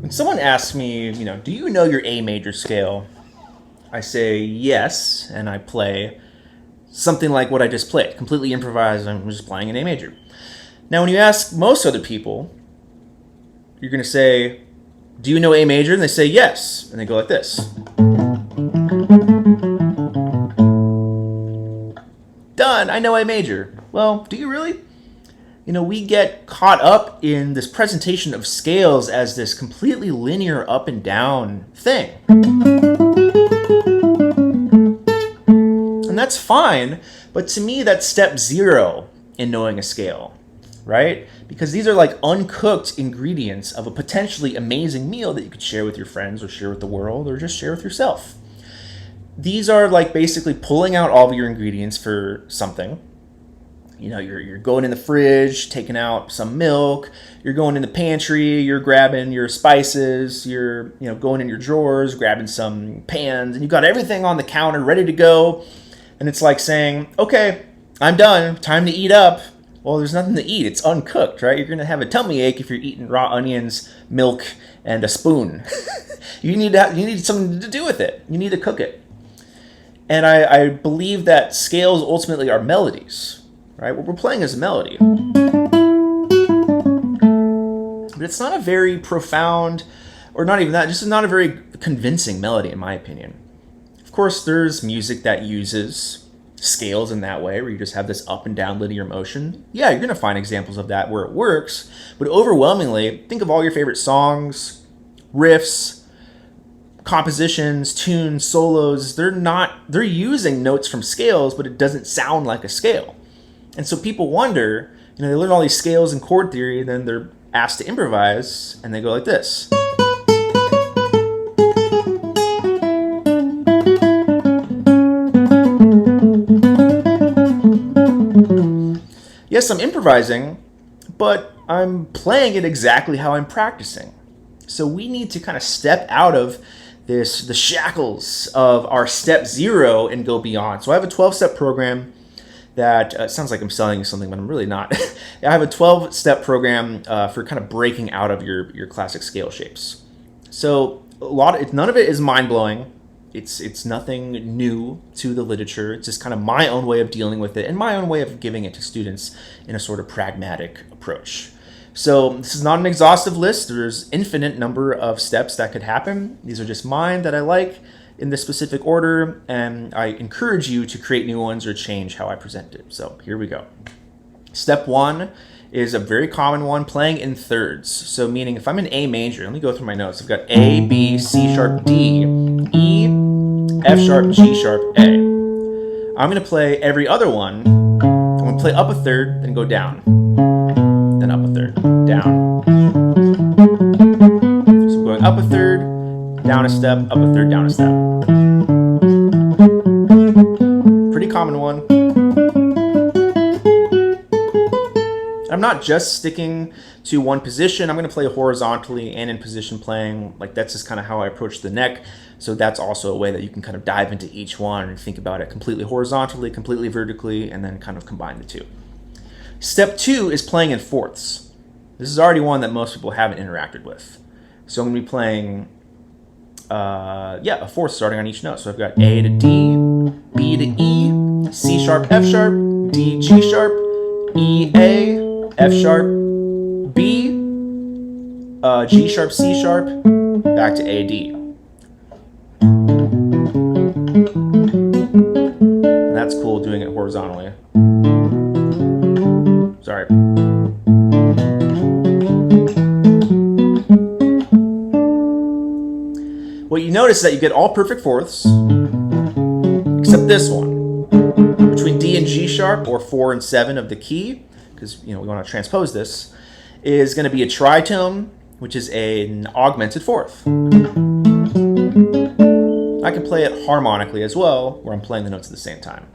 When someone asks me, do you know your A major scale? I say yes, and I play something like what I just played, completely improvised. I'm just playing an A major. Now, when you ask most other people, you're going to say, do you know A major? And they say yes, and they go like this. Done, I know A major. Well, do you really? We get caught up in this presentation of scales as this completely linear up and down thing. And that's fine, but to me, that's step 0 in knowing a scale, right? Because these are like uncooked ingredients of a potentially amazing meal that you could share with your friends or share with the world or just share with yourself. These are like basically pulling out all of your ingredients for something. You're going in the fridge, taking out some milk, you're going in the pantry, you're grabbing your spices, you're going in your drawers, grabbing some pans, and you've got everything on the counter ready to go. And it's like saying, okay, I'm done, time to eat up. Well, there's nothing to eat, it's uncooked, right? You're going to have a tummy ache if you're eating raw onions, milk, and a spoon. You need something to do with it. You need to cook it. And I believe that scales ultimately are melodies. Right? What we're playing is a melody. But it's not a very profound, or not even that, just not a very convincing melody in my opinion. Of course, there's music that uses scales in that way, where you just have this up and down linear motion. Yeah, you're going to find examples of that where it works, but overwhelmingly, think of all your favorite songs, riffs, compositions, tunes, solos. They're using notes from scales, but it doesn't sound like a scale. And so people wonder, they learn all these scales and chord theory, and then they're asked to improvise, and they go like this. Yes, I'm improvising, but I'm playing it exactly how I'm practicing. So we need to kind of step out of the shackles of our step 0 and go beyond. So I have a 12-step program that sounds like I'm selling you something, but I'm really not. I have a 12-step program for kind of breaking out of your classic scale shapes. So none of it is mind-blowing. It's nothing new to the literature. It's just kind of my own way of dealing with it and my own way of giving it to students in a sort of pragmatic approach. So this is not an exhaustive list. There's infinite number of steps that could happen. These are just mine that I like in this specific order, and I encourage you to create new ones or change how I present it. So here we go. Step 1 is a very common one, playing in thirds. So meaning if I'm in A major, let me go through my notes. I've got A, B, C sharp, D, E, F sharp, G sharp, A. I'm going to play every other one. I'm going to play up a third, then go down. Then up a third, down. So I'm going up a third, down a step, up a third, down a step. Pretty common one. I'm not just sticking to one position. I'm going to play horizontally and in position playing. Like that's just kind of how I approach the neck. So that's also a way that you can kind of dive into each one and think about it completely horizontally, completely vertically, and then kind of combine the two. Step 2 is playing in fourths. This is already one that most people haven't interacted with. So I'm going to be playing a fourth starting on each note. So I've got A to D, B to E, C sharp, F sharp, D, G sharp, E, A, F sharp, B, G sharp, C sharp, back to A, D. And that's cool doing it horizontally. Sorry. What you notice is that you get all perfect fourths, except this one. Between D and G sharp, or 4 and 7 of the key, because we want to transpose this, is going to be a tritone, which is an augmented fourth. I can play it harmonically as well, where I'm playing the notes at the same time.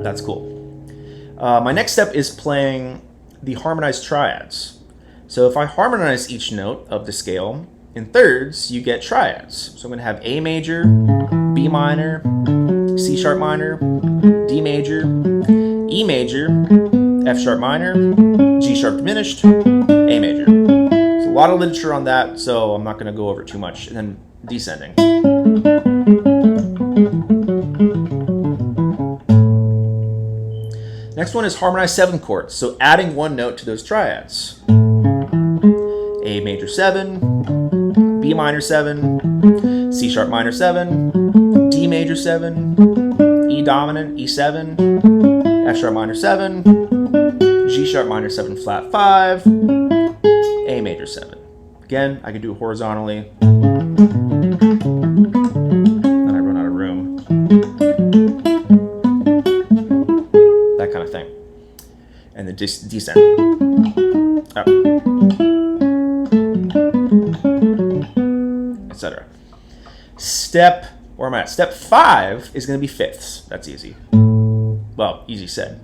that's cool. My next step is playing the harmonized triads. So if I harmonize each note of the scale in thirds, you get triads. So I'm going to have A major, B minor, C sharp minor, D major, E major, F sharp minor, G sharp diminished, A major. There's a lot of literature on that, so I'm not going to go over too much. And then descending. Next one is harmonized seventh chords, so adding one note to those triads. A major 7, B minor 7, C sharp minor 7, D major 7, E dominant E7, F sharp minor 7, G sharp minor 7 flat 5, A major 7. Again, I can do it horizontally. Then I run out of room. That kind of thing. And then descend. Up. Etc. Where am I at? Step 5 is going to be fifths. That's easy. Well, easy said.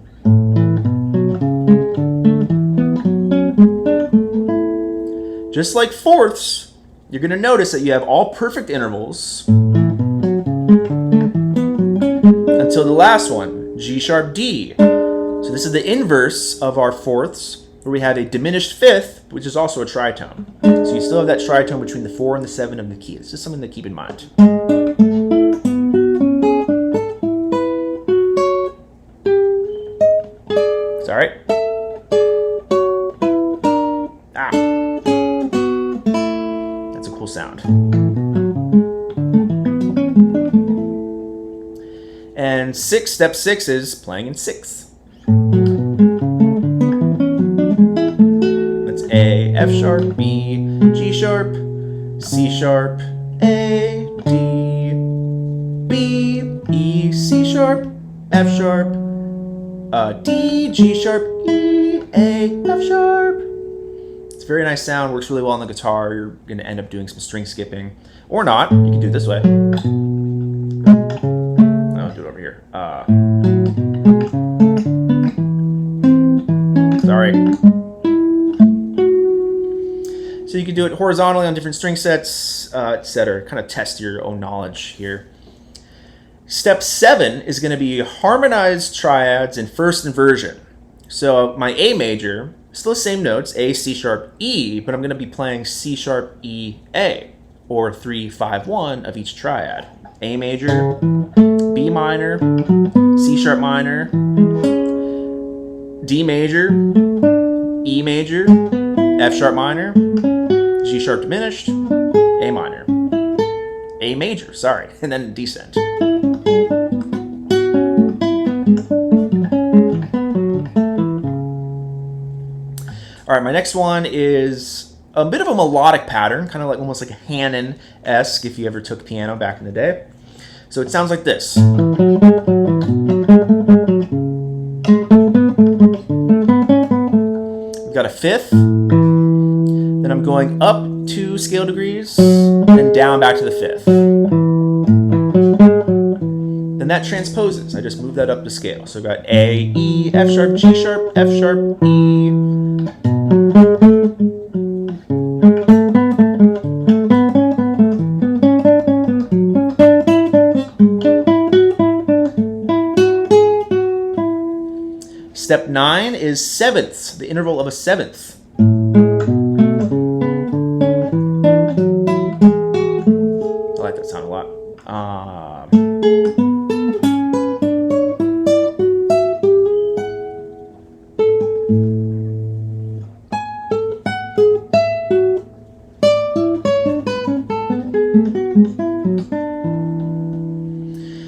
Just like fourths, you're going to notice that you have all perfect intervals until the last one, G sharp D. So this is the inverse of our fourths, where we have a diminished fifth, which is also a tritone. So you still have that tritone between the 4 and the 7 of the key. It's just something to keep in mind. It's all right. Sound. And step 6 is playing in sixths. That's A, F sharp, B, G sharp, C sharp, A, D, B, E, C sharp, F sharp, D, G sharp, E, A, F sharp. It's a very nice sound, works really well on the guitar. You're going to end up doing some string skipping. Or not. You can do it this way. I'll do it over here. Sorry. So you can do it horizontally on different string sets, etc. Kind of test your own knowledge here. Step 7 is going to be harmonized triads in first inversion. So my A major, still the same notes, A, C sharp, E, but I'm going to be playing C sharp, E, A, or 3, 5, 1 of each triad. A major, B minor, C sharp minor, D major, E major, F sharp minor, G sharp diminished, A minor. A major, sorry, and then descend. All right, my next one is a bit of a melodic pattern, kind of like almost like a Hanon-esque if you ever took piano back in the day. So it sounds like this. We've got a fifth, then I'm going up 2 scale degrees, then down back to the fifth. Then that transposes. I just move that up the scale. So I've got A, E, F sharp, G sharp, F sharp, E. Step 9 is sevenths, the interval of a seventh. I like that sound a lot.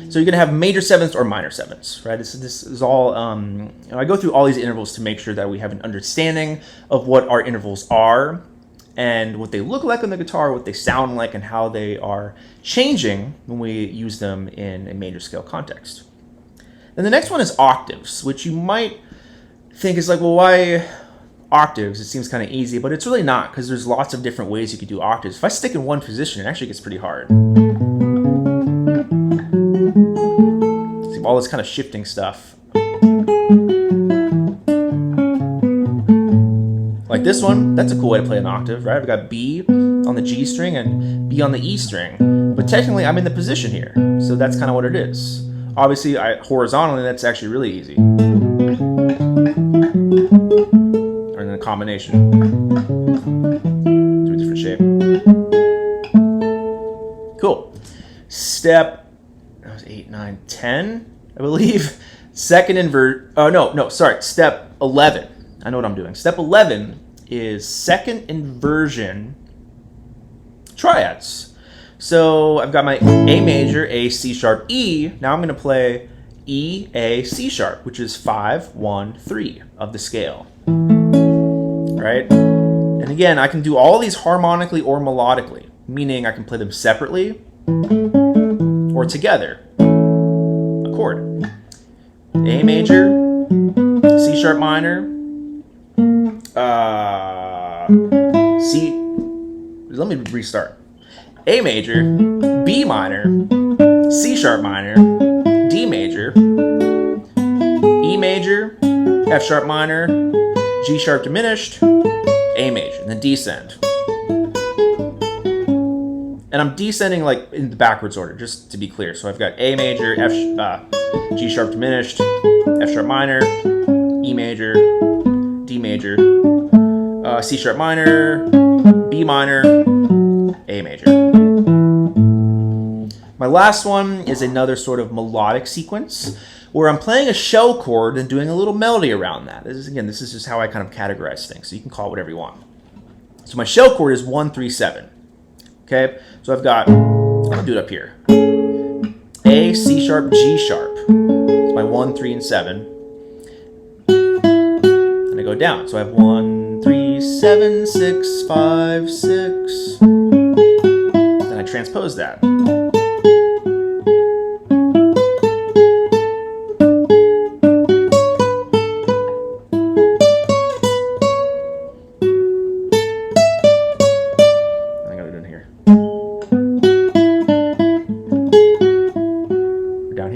So you're going to have major sevenths or minor sevenths, right? This is all, I go through all these intervals to make sure that we have an understanding of what our intervals are and what they look like on the guitar, what they sound like, and how they are changing when we use them in a major scale context. Then the next one is octaves, which you might think is like, well, why octaves? It seems kind of easy, but it's really not, because there's lots of different ways you could do octaves. If I stick in one position, it actually gets pretty hard. See, all this kind of shifting stuff. Like this one, that's a cool way to play an octave, right? I've got B on the G string and B on the E string. But technically, I'm in the position here. So that's kind of what it is. Obviously, horizontally, that's actually really easy. Or in a combination. Do a different shape. Cool. Step, that was 8, 9, 10, I believe. Second invert, step 11. I know what I'm doing. Step 11 is second inversion triads. So I've got my A major, A, C sharp, E. Now I'm going to play E, A, C sharp, which is 5, 1, 3 of the scale. Right? And again, I can do all these harmonically or melodically, meaning I can play them separately or together. A chord. A major, C sharp minor, C, let me restart. A major, B minor, C sharp minor, D major, E major, F sharp minor, G sharp diminished, A major, and then descend. And I'm descending like in the backwards order, just to be clear. So I've got A major, G sharp diminished, F sharp minor, E major, D major, C sharp minor, B minor, A major. My last one is another sort of melodic sequence where I'm playing a shell chord and doing a little melody around that. This is just how I kind of categorize things. So you can call it whatever you want. So my shell chord is 1, 3, 7. Okay, so I've got, I'll do it up here. A, C sharp, G sharp. It's my 1, 3, and 7. And I go down. So I have 1, 3, 7, 6, 5, 6. Then I transpose that.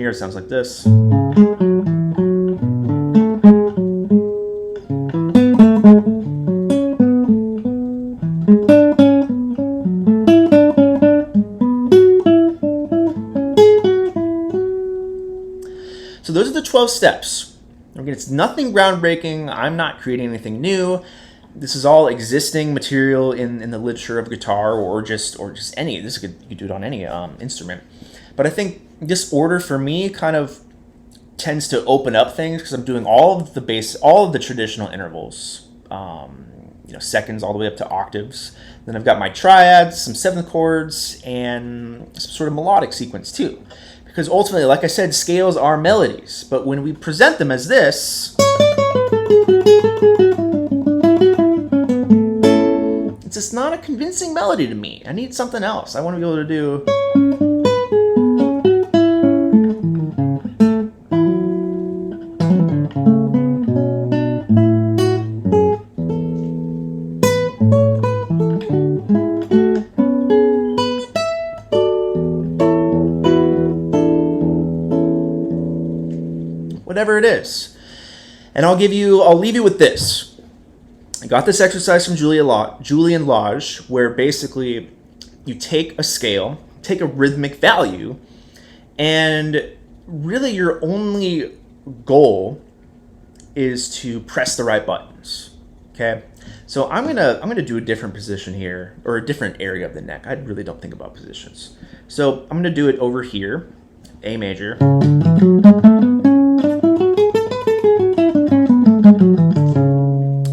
It sounds like this. So those are the 12 steps. Again, it's nothing groundbreaking. I'm not creating anything new. This is all existing material in the literature of guitar or just any. You could do it on any instrument. But I think this order for me kind of tends to open up things because I'm doing all of the traditional intervals, seconds all the way up to octaves. Then I've got my triads, some seventh chords, and some sort of melodic sequence too. Because ultimately, like I said, scales are melodies. But when we present them as this, it's just not a convincing melody to me. I need something else. I want to be able to do... whatever it is. And I'll leave you with this. I got this exercise from Julian Lage, where basically you take a scale, take a rhythmic value, and really your only goal is to press the right buttons. Okay? So I'm gonna do a different position here, or a different area of the neck. I really don't think about positions. So I'm gonna do it over here, A major.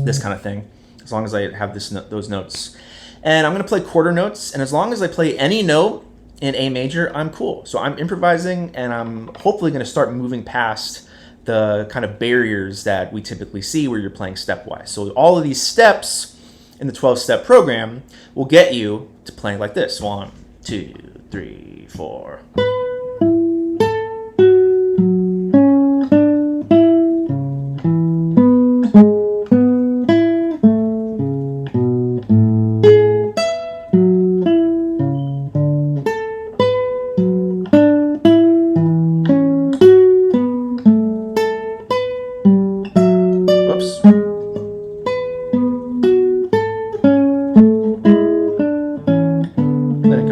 This kind of thing, as long as I have those notes. And I'm going to play quarter notes, and as long as I play any note in A major, I'm cool. So I'm improvising, and I'm hopefully going to start moving past the kind of barriers that we typically see where you're playing stepwise. So all of these steps in the 12-step program will get you to playing like this. 1, 2, 3, 4.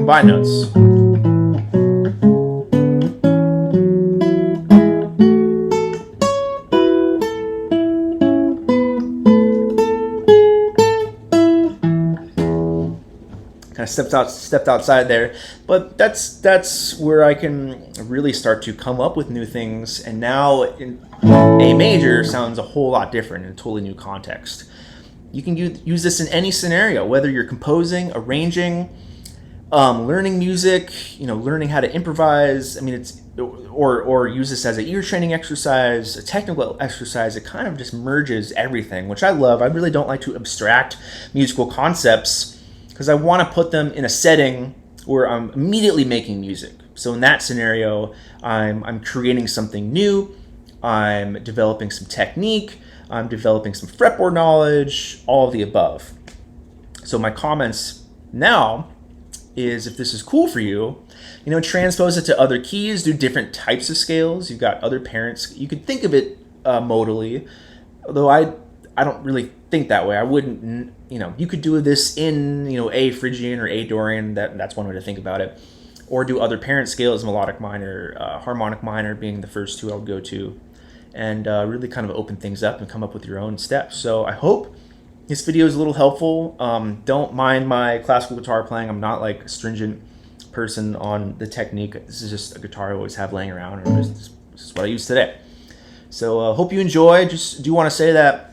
combined notes. Kind of stepped outside there, but that's where I can really start to come up with new things. And now in A major sounds a whole lot different in a totally new context. You can use this in any scenario, whether you're composing, arranging, learning music, learning how to improvise. I mean, or use this as an ear training exercise, a technical exercise. It kind of just merges everything, which I love. I really don't like to abstract musical concepts, because I want to put them in a setting where I'm immediately making music. So in that scenario, I'm creating something new, I'm developing some technique, I'm developing some fretboard knowledge, all of the above. So my comments now is, if this is cool for you, transpose it to other keys, do different types of scales. You've got other parents. You could think of it modally, although I don't really think that way. I wouldn't, you could do this in, A Phrygian or A Dorian. That's one way to think about it. Or do other parent scales, melodic minor, harmonic minor being the first two I would go to, and really kind of open things up and come up with your own steps. So I hope this video is a little helpful. Don't mind my classical guitar playing. I'm not like a stringent person on the technique. This is just a guitar I always have laying around, or this is what I use today. So hope you enjoy. Just do want to say that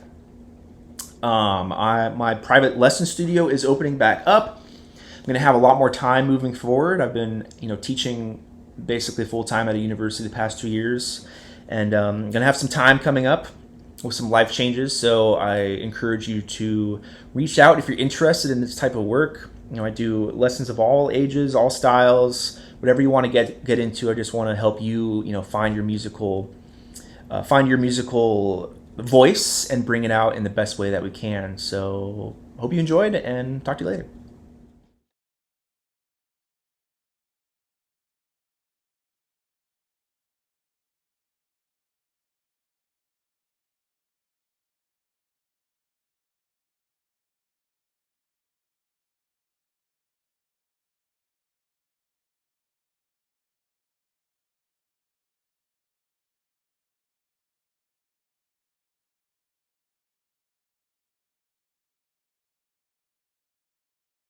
my private lesson studio is opening back up. I'm going to have a lot more time moving forward. I've been, teaching basically full time at a university the past 2 years, and I'm going to have some time coming up with some life changes. So I encourage you to reach out if you're interested in this type of work. I do lessons of all ages, all styles, whatever you want to get into. I just want to help you, find your musical voice and bring it out in the best way that we can. So hope you enjoyed, and talk to you later.